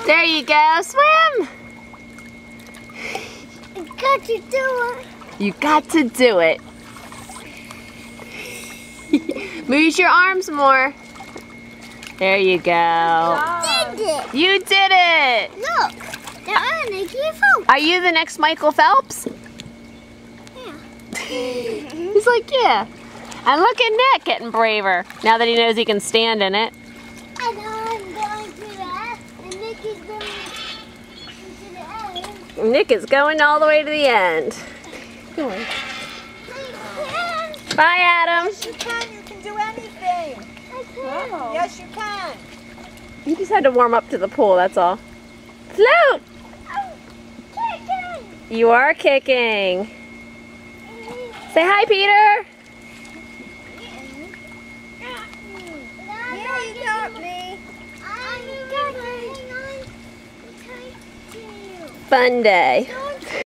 There you go. Swim. You got to do it. You got to do it. Move your arms more. There you go. Did it. You did it. Look. Careful. Are you the next Michael Phelps? Yeah. He's like, yeah. And look at Nick getting braver now that he knows he can stand in it. And I'm going to that. And Nick is going to the end. Nick is going all the way to the end. Go on. Bye, Adam. Yes, you can. You can do anything. I can. Yes, you can. You just had to warm up to the pool, that's all. Float! You are kicking. Say hi, Peter. Yeah, you got me. I'm going to hang on tight to you. Fun day.